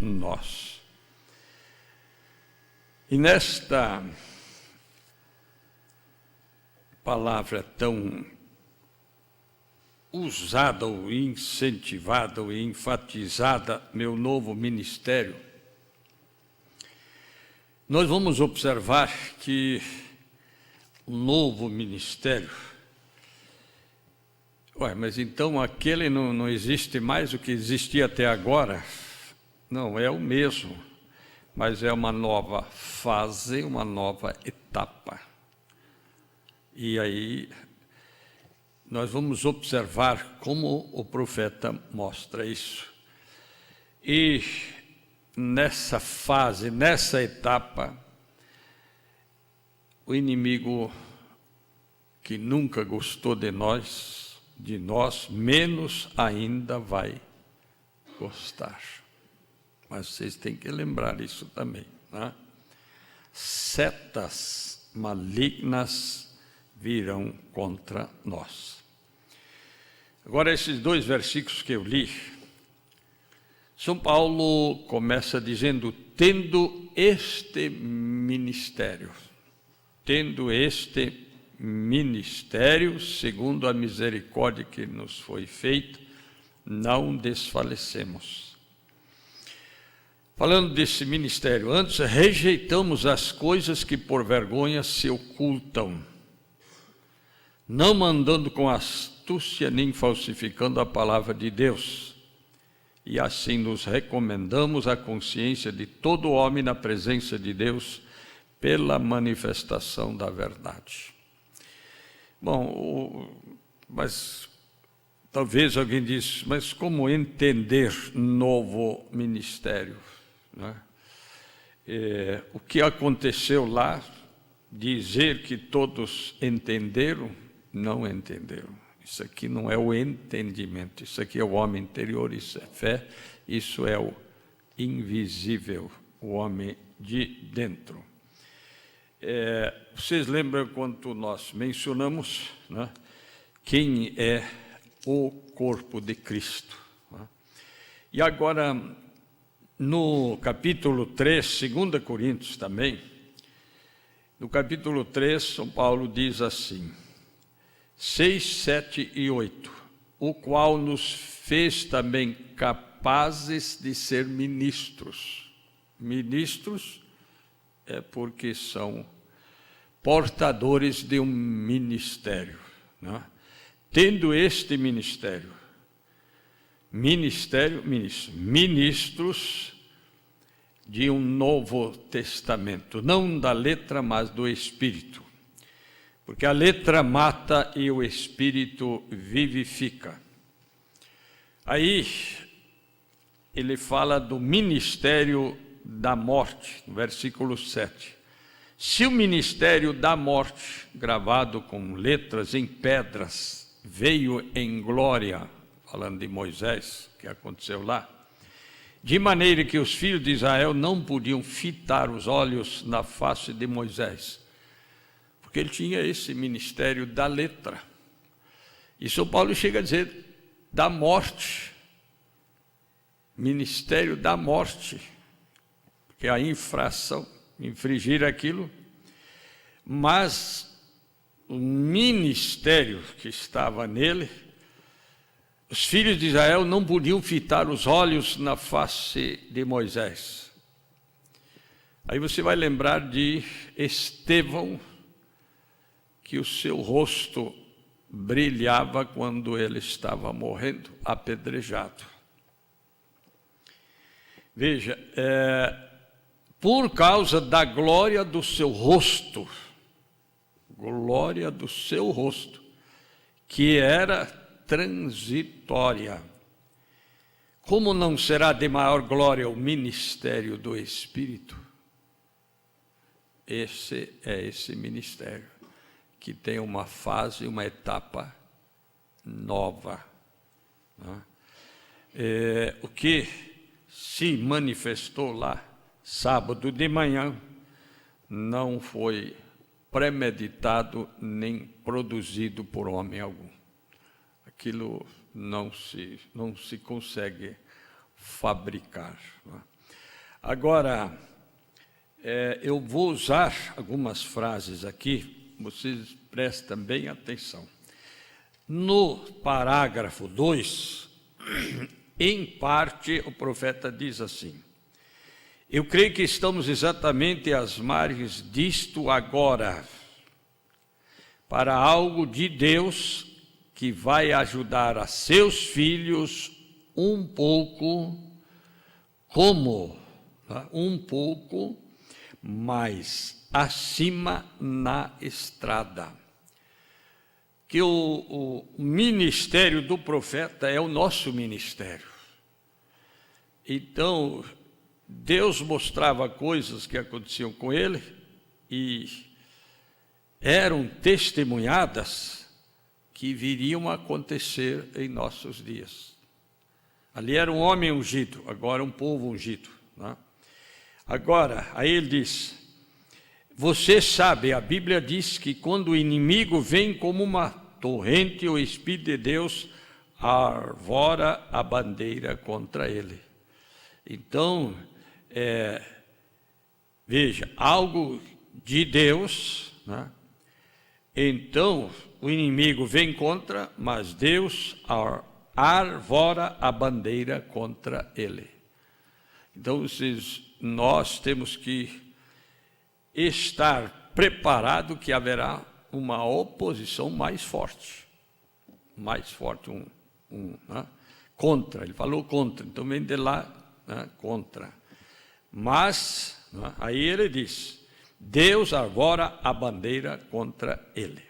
nós. E nesta palavra tão usada ou incentivada ou enfatizada, meu novo ministério, nós vamos observar que o novo ministério, mas então aquele não existe mais o que existia até agora? Não, é o mesmo, mas é uma nova fase, uma nova etapa. E aí nós vamos observar como o profeta mostra isso. E nessa fase, nessa etapa, o inimigo que nunca gostou de nós, menos ainda vai gostar. Mas vocês têm que lembrar isso também, né? Setas malignas virão contra nós. Agora, esses dois versículos que eu li, São Paulo começa dizendo, tendo este ministério, segundo a misericórdia que nos foi feita, não desfalecemos. Falando desse ministério, antes rejeitamos as coisas que por vergonha se ocultam, não mandando com astúcia nem falsificando a palavra de Deus. E assim nos recomendamos à consciência de todo homem na presença de Deus pela manifestação da verdade. Bom, mas talvez alguém diz, mas como entender novo ministério? Né? O que aconteceu lá, dizer que todos entenderam, não entenderam. Isso aqui não é o entendimento, isso aqui é o homem interior, isso é fé, isso é o invisível, o homem de dentro. Vocês lembram quando nós mencionamos, né, quem é o corpo de Cristo? Né? E agora, no capítulo 3, 2 Coríntios também, no capítulo 3, São Paulo diz assim, 6, 7 e 8, o qual nos fez também capazes de ser ministros. Ministros é porque são portadores de um ministério, né? Tendo este ministros de um novo testamento, não da letra, mas do Espírito. Porque a letra mata e o Espírito vivifica. Aí, ele fala do ministério da morte, no versículo 7. Se o ministério da morte, gravado com letras em pedras, veio em glória, falando de Moisés, que aconteceu lá, de maneira que os filhos de Israel não podiam fitar os olhos na face de Moisés, porque ele tinha esse ministério da letra. E São Paulo chega a dizer da morte, ministério da morte, porque a infração, infringir aquilo, mas o ministério que estava nele, os filhos de Israel não podiam fitar os olhos na face de Moisés. Aí você vai lembrar de Estevão, que o seu rosto brilhava quando ele estava morrendo, apedrejado. Veja, por causa da glória do seu rosto, que era transitória. Como não será de maior glória o ministério do Espírito? Esse é esse ministério, que tem uma fase, uma etapa nova. Né? O que se manifestou lá, sábado de manhã, não foi premeditado nem produzido por homem algum. Aquilo não se consegue fabricar. Né? Agora, eu vou usar algumas frases aqui, vocês prestem bem atenção. No parágrafo 2, em parte, o profeta diz assim: eu creio que estamos exatamente às margens disto agora, para algo de Deus que vai ajudar a seus filhos um pouco, um pouco mais acima na estrada. Que o ministério do profeta é o nosso ministério. Então, Deus mostrava coisas que aconteciam com ele e eram testemunhadas que viriam a acontecer em nossos dias. Ali era um homem ungido, agora um povo ungido, né? Agora, aí ele diz: você sabe, a Bíblia diz que quando o inimigo vem como uma torrente, o Espírito de Deus arvora a bandeira contra ele. Então, veja, algo de Deus, né? Então, o inimigo vem contra, mas Deus arvora a bandeira contra ele. Então, nós temos que estar preparado que haverá uma oposição mais forte, né? Contra, ele falou contra, então vem de lá, né? Contra. Mas, né? Aí ele diz: Deus arvora a bandeira contra ele.